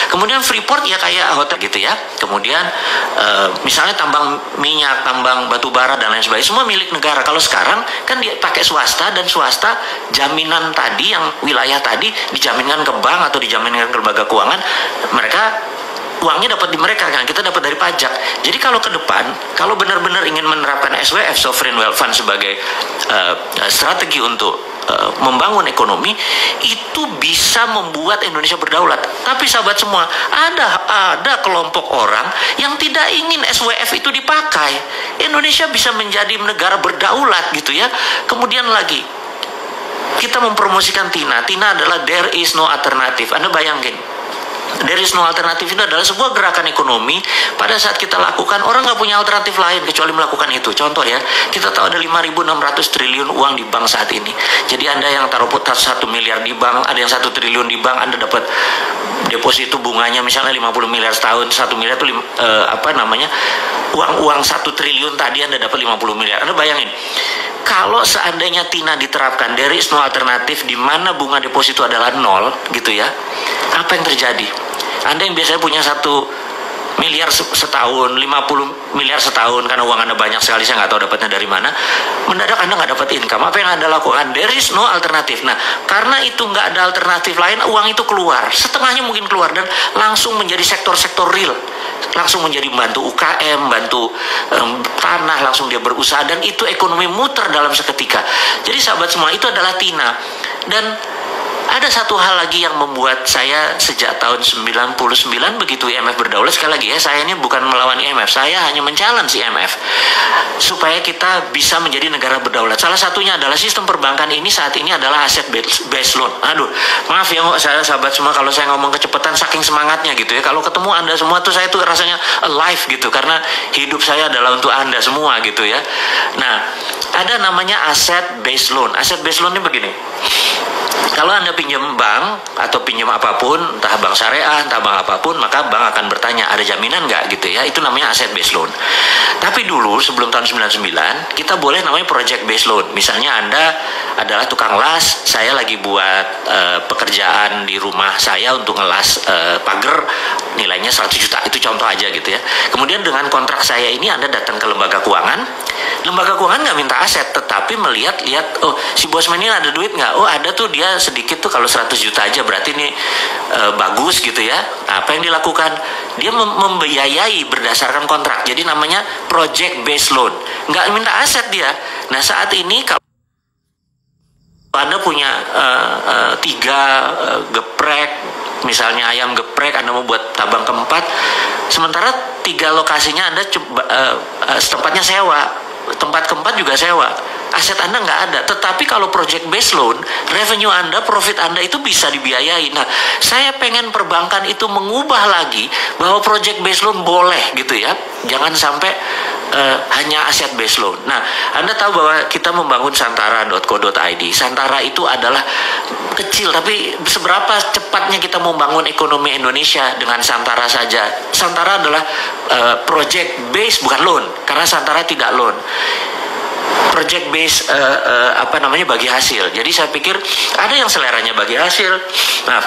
Kemudian Freeport ya kayak hotel gitu ya. Kemudian misalnya tambang minyak, tambang batu bara dan lain sebagainya, semua milik negara. Kalau sekarang kan dia pakai swasta, dan swasta jaminan tadi yang wilayah tadi dijaminkan ke bank atau dijaminkan ke lembaga keuangan, mereka uangnya dapat di mereka kan, kita dapat dari pajak. Jadi kalau ke depan, kalau benar-benar ingin menerapkan SWF, Sovereign Wealth Fund, sebagai strategi untuk membangun ekonomi, itu bisa membuat Indonesia berdaulat. Tapi sahabat semua, ada kelompok orang yang tidak ingin SWF itu dipakai. Indonesia bisa menjadi negara berdaulat gitu ya. Kemudian lagi, kita mempromosikan TINA. TINA adalah there is no alternative. Anda bayangin, there is no alternative itu adalah sebuah gerakan ekonomi. Pada saat kita lakukan, orang nggak punya alternatif lain kecuali melakukan itu. Contoh ya, kita tahu ada 5.600 triliun uang di bank saat ini. Jadi Anda yang taruh 1 miliar di bank, ada yang 1 triliun di bank, Anda dapat deposito bunganya misalnya 50 miliar setahun. 1 miliar itu uang 1 triliun tadi Anda dapat 50 miliar. Anda bayangin, kalau seandainya TINA diterapkan, there is no alternative, di mana bunga deposito adalah 0 gitu ya, apa yang terjadi? Anda yang biasanya punya 1 miliar setahun, 50 miliar setahun, karena uang Anda banyak sekali, saya nggak tahu dapatnya dari mana, mendadak Anda nggak dapat income. Apa yang Anda lakukan? There is no alternative. Nah, karena itu nggak ada alternatif lain, uang itu keluar, setengahnya mungkin keluar, dan langsung menjadi sektor-sektor real, langsung menjadi bantu UKM, bantu tanah, langsung dia berusaha, dan itu ekonomi muter dalam seketika. Jadi sahabat semua, itu adalah TINA. Dan ada satu hal lagi yang membuat saya sejak tahun 99 begitu IMF berdaulat, sekali lagi ya, saya ini bukan melawan IMF, saya hanya men-challenge IMF supaya kita bisa menjadi negara berdaulat. Salah satunya adalah sistem perbankan ini saat ini adalah aset based loan. Aduh, maaf ya saya sahabat semua kalau saya ngomong kecepatan saking semangatnya gitu ya. Kalau ketemu Anda semua tuh saya tuh rasanya alive gitu, karena hidup saya adalah untuk Anda semua gitu ya. Nah, ada namanya aset based loan. Aset based loan ini begini. Kalau Anda pinjam bank atau pinjam apapun, entah bank syariah, entah bank apapun, maka bank akan bertanya, ada jaminan nggak gitu ya. Itu namanya asset based loan. Tapi dulu sebelum tahun 99, kita boleh namanya project based loan. Misalnya Anda adalah tukang las, saya lagi buat pekerjaan di rumah saya untuk ngelas pagar, nilainya 100 juta. Itu contoh aja gitu ya. Kemudian dengan kontrak saya ini Anda datang ke lembaga keuangan. Lembaga keuangan nggak minta aset, tetapi melihat, oh si bosman ini ada duit nggak? Oh ada tuh, dia sedikit tuh, kalau 100 juta aja berarti ini bagus gitu ya. Apa yang dilakukan? Dia membiayai berdasarkan kontrak. Jadi namanya project based loan. Nggak minta aset dia. Nah saat ini kalau Anda punya 3 geprek, misalnya ayam geprek, Anda mau buat tabang keempat, sementara 3 lokasinya Anda tempatnya sewa, tempat keempat juga sewa, aset Anda nggak ada. Tetapi kalau project based loan, revenue Anda, profit Anda itu bisa dibiayai. Nah, saya pengen perbankan itu mengubah lagi bahwa project based loan boleh gitu ya, jangan sampai hanya aset based loan. Nah, Anda tahu bahwa kita membangun santara.co.id. Santara itu adalah kecil, tapi seberapa cepatnya kita membangun ekonomi Indonesia dengan Santara saja. Santara adalah project based, bukan loan, karena Santara tidak loan. Project based bagi hasil. Jadi saya pikir ada yang seleranya bagi hasil. Nah,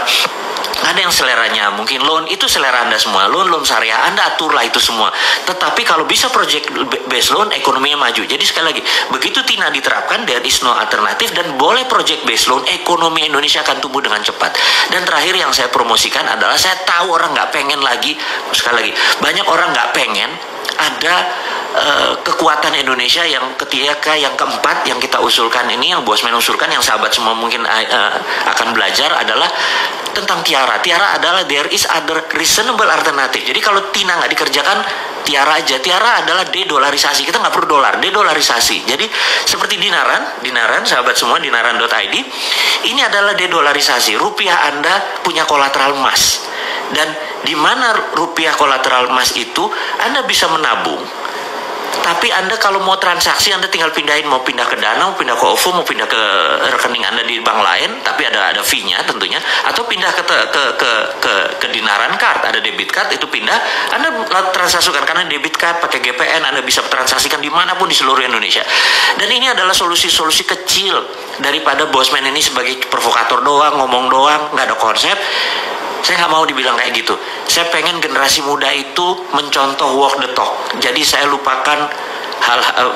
ada yang seleranya mungkin loan, itu selera Anda semua. Loan syariah, Anda aturlah itu semua. Tetapi kalau bisa project based loan, ekonominya maju. Jadi sekali lagi, begitu TINA diterapkan, there is no alternative, dan boleh project based loan, ekonomi Indonesia akan tumbuh dengan cepat. Dan terakhir yang saya promosikan adalah, saya tahu orang nggak pengen lagi, sekali lagi, banyak orang nggak pengen ada kekuatan Indonesia yang ketika yang keempat yang kita usulkan ini, yang Bosman usulkan, yang sahabat semua mungkin akan belajar, adalah tentang tiara. Tiara adalah there is other reasonable alternative. Jadi kalau TINA nggak dikerjakan, tiara aja. Tiara adalah de-dolarisasi. Kita nggak perlu dolar, de-dolarisasi. Jadi seperti dinaran sahabat semua, dinaran.id, ini adalah de-dolarisasi. Rupiah Anda punya kolateral emas, dan di mana rupiah kolateral emas itu Anda bisa menabung. Tapi Anda kalau mau transaksi, Anda tinggal pindahin, mau pindah ke Dana, mau pindah ke OVO, mau pindah ke rekening Anda di bank lain, tapi ada fee-nya tentunya, atau pindah ke Dinaran Card, ada debit card, itu pindah, Anda transaksikan karena debit card pakai GPN, Anda bisa transaksikan dimanapun di seluruh Indonesia. Dan ini adalah solusi-solusi kecil daripada Bosman ini sebagai provokator doang, ngomong doang, nggak ada konsep. Saya nggak mau dibilang kayak gitu. Saya pengen generasi muda itu mencontoh walk the talk. Jadi saya lupakan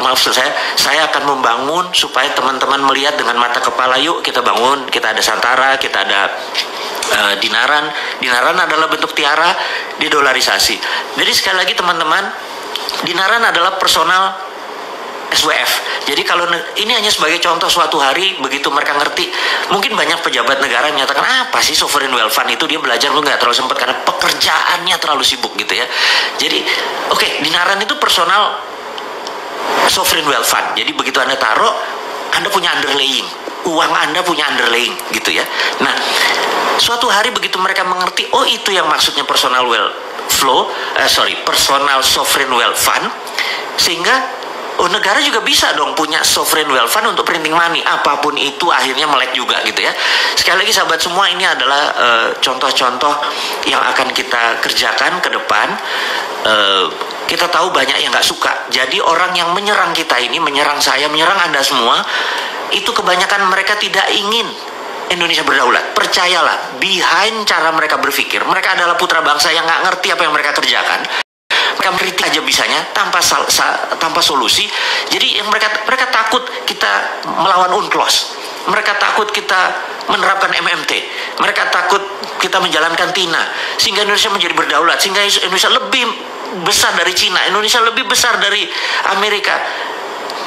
maksud saya akan membangun supaya teman-teman melihat dengan mata kepala. Yuk kita bangun, kita ada Santara, kita ada Dinaran. Dinaran adalah bentuk tiara didolarisasi. Jadi sekali lagi teman-teman, Dinaran adalah personal SWF. Jadi kalau ini hanya sebagai contoh, suatu hari begitu mereka ngerti, mungkin banyak pejabat negara menyatakan apa sih sovereign wealth fund itu, dia belajar lu nggak terlalu sempat karena pekerjaannya terlalu sibuk gitu ya. Jadi oke, Dinaran itu personal sovereign wealth fund. Jadi begitu Anda taruh, Anda punya underlying, uang Anda punya underlying gitu ya. Nah, suatu hari begitu mereka mengerti, oh itu yang maksudnya personal personal sovereign wealth fund, sehingga negara juga bisa dong punya sovereign wealth fund untuk printing money, apapun itu akhirnya melek juga gitu ya. Sekali lagi sahabat semua, ini adalah contoh-contoh yang akan kita kerjakan ke depan. Kita tahu banyak yang nggak suka. Jadi orang yang menyerang kita ini, menyerang saya, menyerang Anda semua, itu kebanyakan mereka tidak ingin Indonesia berdaulat. Percayalah, behind cara mereka berpikir, mereka adalah putra bangsa yang nggak ngerti apa yang mereka kerjakan. Mereka kritik aja bisanya tanpa solusi. Jadi yang mereka takut kita melawan UNCLOS. Mereka takut kita menerapkan MMT. Mereka takut kita menjalankan TINA sehingga Indonesia menjadi berdaulat, sehingga Indonesia lebih besar dari Cina, Indonesia lebih besar dari Amerika.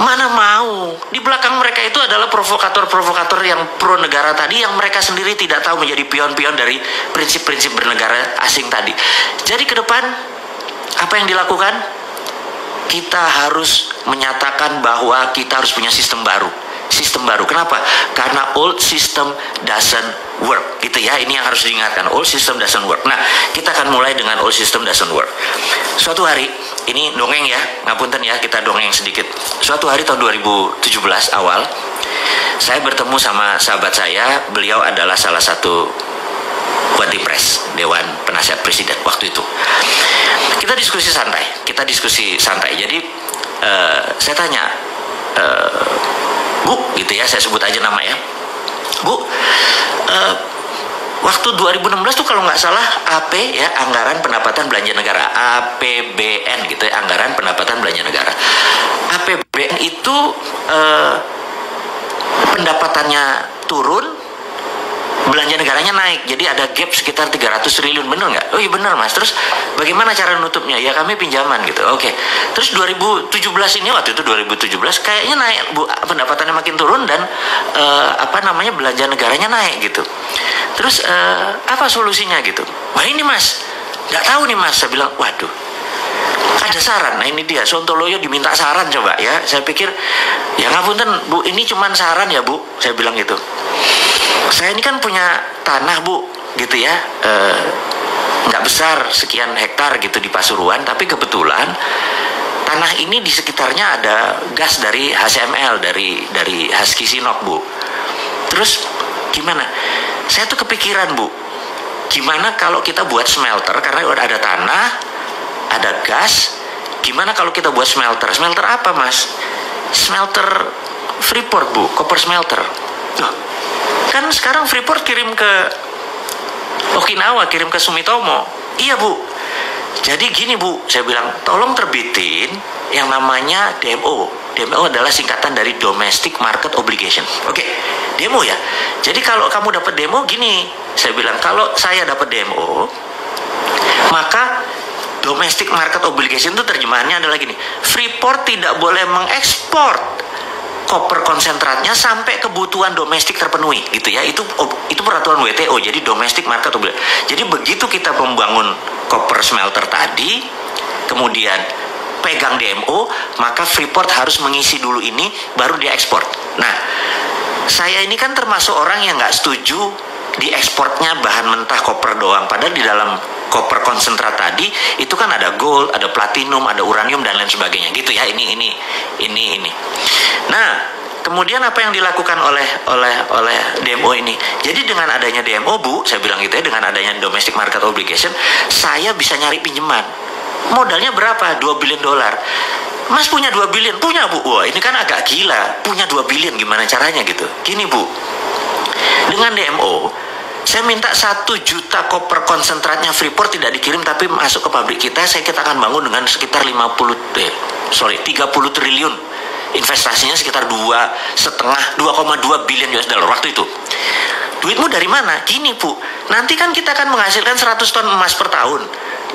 Mana mau. Di belakang mereka itu adalah provokator-provokator yang pro negara tadi, yang mereka sendiri tidak tahu menjadi pion-pion dari prinsip-prinsip bernegara asing tadi. Jadi ke depan apa yang dilakukan? Kita harus menyatakan bahwa kita harus punya sistem baru. Sistem baru. Kenapa? Karena old system doesn't work. Gitu ya, ini yang harus diingatkan. Old system doesn't work. Nah, kita akan mulai dengan old system doesn't work. Suatu hari, ini dongeng ya, ngapunten ya, kita dongeng sedikit. Suatu hari tahun 2017 awal, saya bertemu sama sahabat saya. Beliau adalah salah satu Wadipres, Dewan Penasihat Presiden waktu itu. Kita diskusi santai. Jadi saya tanya, Bu, gitu ya, saya sebut aja nama ya, Bu, waktu 2016 tuh kalau nggak salah AP ya, Anggaran Pendapatan Belanja Negara, APBN gitu ya, Anggaran Pendapatan Belanja Negara. APBN itu pendapatannya turun, belanja negaranya naik, jadi ada gap sekitar 300 triliun, bener nggak? Oh iya bener Mas. Terus bagaimana cara nutupnya? Ya kami pinjaman gitu. Oke. Terus 2017 ini, waktu itu 2017 kayaknya naik, Bu, pendapatannya makin turun dan belanja negaranya naik gitu. Terus apa solusinya gitu? Wah ini Mas, nggak tahu nih Mas. Saya bilang, waduh, ada saran. Nah ini dia, Sontoloyo diminta saran coba ya. Saya pikir, ya ngapunten Bu, ini cuman saran ya Bu. Saya bilang gitu. Saya ini kan punya tanah Bu, gitu ya, nggak besar, sekian hektar gitu di Pasuruan, tapi kebetulan tanah ini di sekitarnya ada gas dari HCML, dari Husky Sinop Bu. Terus gimana? Saya tuh kepikiran Bu, gimana kalau kita buat smelter, karena udah ada tanah, ada gas, gimana kalau kita buat smelter? Smelter apa Mas? Smelter Freeport Bu, copper smelter. Loh, kan sekarang Freeport kirim ke Okinawa, kirim ke Sumitomo. Iya Bu. Jadi gini Bu, saya bilang tolong terbitin yang namanya DMO. DMO adalah singkatan dari Domestic Market Obligation. Oke, DMO ya. Jadi kalau kamu dapat DMO gini, saya bilang kalau saya dapat DMO, maka Domestic Market Obligation itu terjemahannya adalah gini, Freeport tidak boleh mengekspor koper konsentratnya sampai kebutuhan domestik terpenuhi gitu ya. Itu peraturan WTO, jadi domestic market obligation. Jadi begitu kita membangun koper smelter tadi, kemudian pegang DMO, maka Freeport harus mengisi dulu ini baru dia ekspor. Nah, saya ini kan termasuk orang yang nggak setuju diekspornya bahan mentah koper doang, padahal di dalam koper konsentrat tadi itu kan ada gold, ada platinum, ada uranium dan lain sebagainya gitu ya. Ini. Nah, kemudian apa yang dilakukan oleh DMO ini? Jadi dengan adanya DMO Bu, saya bilang gitu ya, dengan adanya domestic market obligation, saya bisa nyari pinjaman. Modalnya berapa? 2 billion dolar. Mas punya 2 billion? Punya Bu. Wah, ini kan agak gila. Punya 2 billion gimana caranya gitu? Gini Bu, dengan DMO Saya minta 1 juta koper konsentratnya Freeport tidak dikirim tapi masuk ke pabrik kita. Kita akan bangun dengan sekitar 30 triliun. Investasinya sekitar 2,2 billion US dollar waktu itu. Duitmu dari mana? Gini Bu, nanti kan kita akan menghasilkan 100 ton emas per tahun.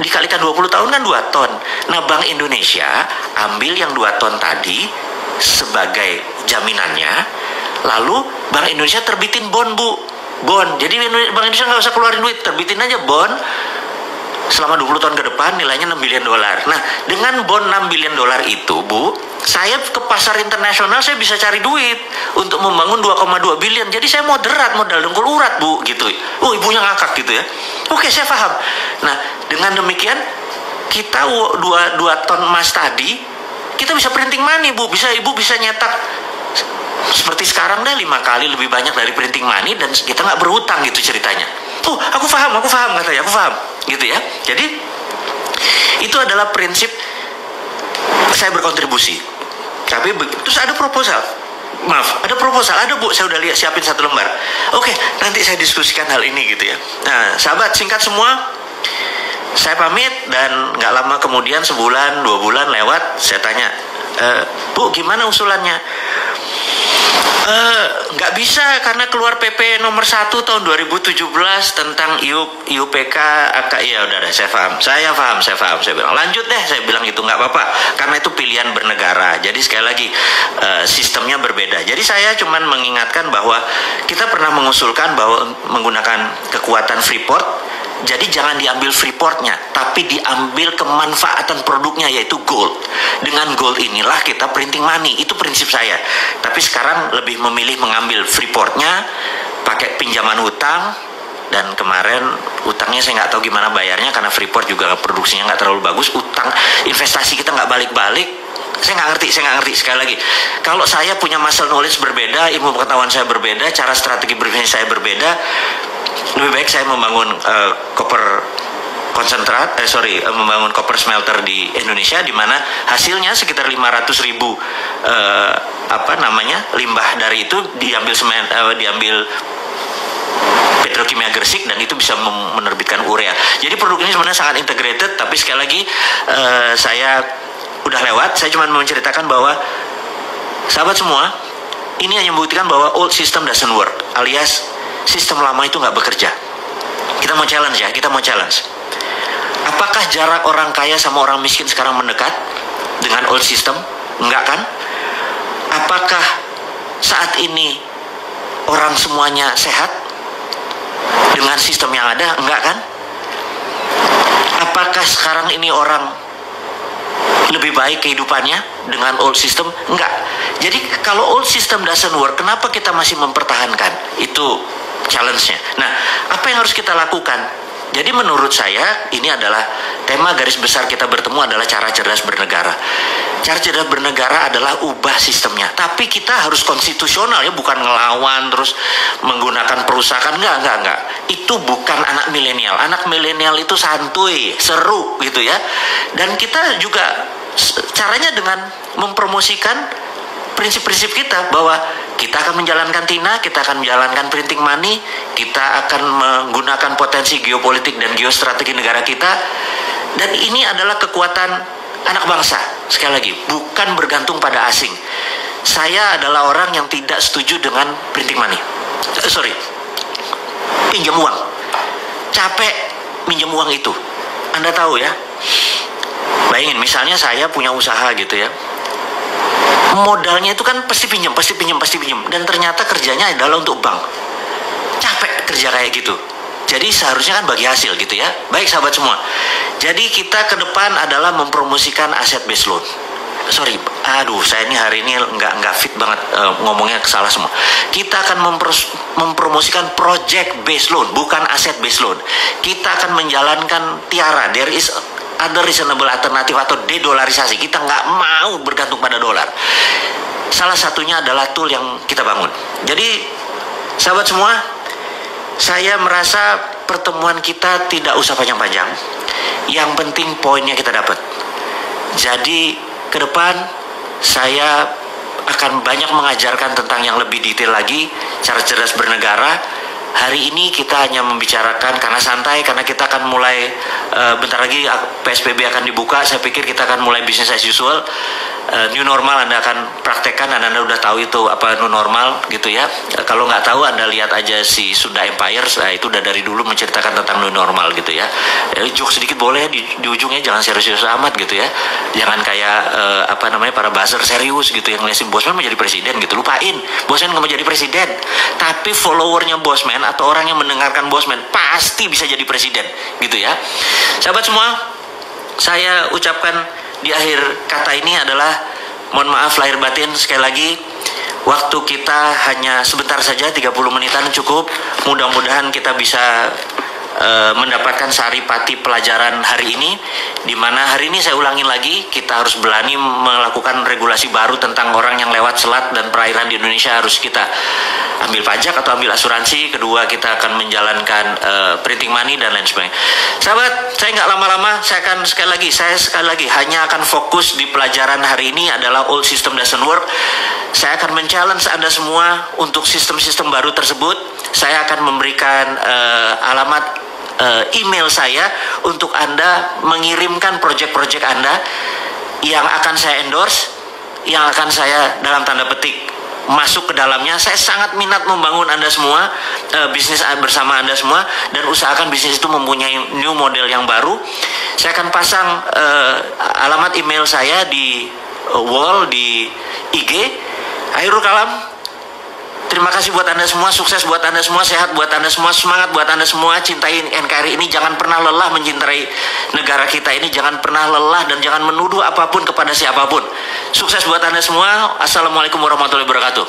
Dikalikan 20 tahun kan 2 ton. Nah Bank Indonesia ambil yang 2 ton tadi sebagai jaminannya. Lalu Bank Indonesia terbitin bond Bu. Bond, jadi Bank Indonesia nggak usah keluarin duit, terbitin aja bond selama 20 tahun ke depan nilainya 6 billion dolar. Nah, dengan bond 6 billion dolar itu, Bu, saya ke pasar internasional saya bisa cari duit untuk membangun 2,2 billion. Jadi saya moderat, modal dengkul urat, Bu, gitu. Oh, ibunya ngakak gitu ya. Oke, saya paham. Nah, dengan demikian kita 2 ton emas tadi, kita bisa printing money, Bu. Ibu bisa nyetak seperti sekarang deh 5 kali lebih banyak dari printing money dan kita nggak berhutang gitu ceritanya. Oh, aku paham katanya, aku paham gitu ya. Jadi itu adalah prinsip saya berkontribusi. Tapi terus ada proposal. Maaf, ada Bu, saya udah lihat siapin 1 lembar. Oke, nanti saya diskusikan hal ini gitu ya. Nah, sahabat, singkat semua, saya pamit dan nggak lama kemudian, sebulan 2 bulan lewat, saya tanya, Bu, gimana usulannya? Nggak bisa karena keluar PP nomor 1 tahun 2017 tentang IUPK. Ya udah, saya paham. Saya bilang lanjut deh, saya bilang itu nggak apa-apa karena itu pilihan bernegara. Jadi sekali lagi sistemnya berbeda. Jadi saya cuman mengingatkan bahwa kita pernah mengusulkan bahwa menggunakan kekuatan Freeport. Jadi jangan diambil Freeportnya, tapi diambil kemanfaatan produknya, yaitu gold. Dengan gold inilah kita printing money, itu prinsip saya. Tapi sekarang lebih memilih mengambil Freeportnya, pakai pinjaman utang, dan kemarin utangnya saya nggak tahu gimana bayarnya karena Freeport juga produksinya nggak terlalu bagus. Utang investasi kita nggak balik-balik. Saya nggak ngerti sekali lagi. Kalau saya punya muscle knowledge berbeda, ilmu pengetahuan saya berbeda, cara strategi berbisnis saya berbeda, lebih baik saya membangun membangun copper smelter di Indonesia, di mana hasilnya sekitar 500.000 limbah dari itu diambil Petrokimia Gresik dan itu bisa menerbitkan urea. Jadi produk ini sebenarnya sangat integrated, tapi sekali lagi saya udah lewat. Saya cuma menceritakan bahwa sahabat semua, ini hanya membuktikan bahwa old system doesn't work, alias sistem lama itu nggak bekerja. Kita mau challenge. Apakah jarak orang kaya sama orang miskin sekarang mendekat dengan old system? Enggak kan? Apakah saat ini orang semuanya sehat dengan sistem yang ada? Enggak kan? Apakah sekarang ini orang lebih baik kehidupannya dengan old system? Enggak. Jadi kalau old system doesn't work, kenapa kita masih mempertahankan? Itu challenge-nya. Nah, apa yang harus kita lakukan? Jadi menurut saya ini adalah tema garis besar kita bertemu adalah cara cerdas bernegara. Cara cerdas bernegara adalah ubah sistemnya. Tapi kita harus konstitusional ya, bukan ngelawan terus menggunakan perusahaan. Enggak. Itu bukan anak milenial. Anak milenial itu santuy, seru gitu ya. Dan kita juga caranya dengan mempromosikan prinsip-prinsip kita bahwa kita akan menjalankan TINA, kita akan menjalankan printing money, kita akan menggunakan potensi geopolitik dan geostrategi negara kita, dan ini adalah kekuatan anak bangsa. Sekali lagi, bukan bergantung pada asing. Saya adalah orang yang tidak setuju dengan printing money. Pinjam uang. Capek minjem uang itu. Anda tahu ya, bayangin misalnya saya punya usaha gitu ya, modalnya itu kan pasti pinjam, dan ternyata kerjanya adalah untuk bank. Capek kerja kayak gitu. Jadi seharusnya kan bagi hasil gitu ya. Baik sahabat semua. Jadi kita ke depan adalah mempromosikan aset based loan. Saya ini hari ini nggak fit banget, ngomongnya salah semua. Kita akan mempromosikan project based loan, bukan aset based loan. Kita akan menjalankan TIARA, there is other reasonable alternative atau dedolarisasi. Kita nggak mau bergantung pada dolar. Salah satunya adalah tool yang kita bangun. Jadi sahabat semua, saya merasa pertemuan kita tidak usah panjang-panjang. Yang penting poinnya kita dapat. Jadi ke depan saya akan banyak mengajarkan tentang yang lebih detail lagi, cara cerdas bernegara, hari ini kita hanya membicarakan karena santai, karena kita akan mulai bentar lagi PSBB akan dibuka. Saya pikir kita akan mulai bisnis as usual. New normal Anda akan praktekkan dan Anda udah tahu itu apa new normal gitu ya. Kalau nggak tahu Anda lihat aja si Sunda Empire, itu udah dari dulu menceritakan tentang new normal gitu ya. Joke sedikit boleh di ujungnya, jangan serius-serius amat gitu ya. Jangan kayak para buzzer serius gitu yang ngelesin Bosman menjadi presiden gitu. Lupain, Bosman nggak mau jadi presiden. Tapi followernya Bosman atau orang yang mendengarkan Bosman pasti bisa jadi presiden gitu ya. Sahabat semua, saya ucapkan di akhir kata ini adalah mohon maaf lahir batin sekali lagi. Waktu kita hanya sebentar saja, 30 menitan cukup. Mudah-mudahan kita bisa mendapatkan saripati pelajaran hari ini, di mana hari ini saya ulangin lagi, kita harus berani melakukan regulasi baru tentang orang yang lewat selat dan perairan di Indonesia. Harus kita ambil pajak atau ambil asuransi. Kedua, kita akan menjalankan printing money dan lain sebagainya. Sahabat, saya nggak lama-lama, saya sekali lagi hanya akan fokus di pelajaran hari ini adalah old system doesn't work. Saya akan men-challenge Anda semua untuk sistem-sistem baru tersebut. Saya akan memberikan alamat email saya untuk Anda mengirimkan proyek-proyek Anda yang akan saya endorse, yang akan saya dalam tanda petik masuk ke dalamnya. Saya sangat minat membangun Anda semua, bisnis bersama Anda semua, dan usahakan bisnis itu mempunyai new model yang baru. Saya akan pasang alamat email saya di wall di IG. Akhirul kalam, terima kasih buat Anda semua, sukses buat Anda semua, sehat buat Anda semua, semangat buat Anda semua. Cintai NKRI ini, jangan pernah lelah mencintai negara kita ini, jangan pernah lelah dan jangan menuduh apapun kepada siapapun. Sukses buat Anda semua. Assalamualaikum warahmatullahi wabarakatuh.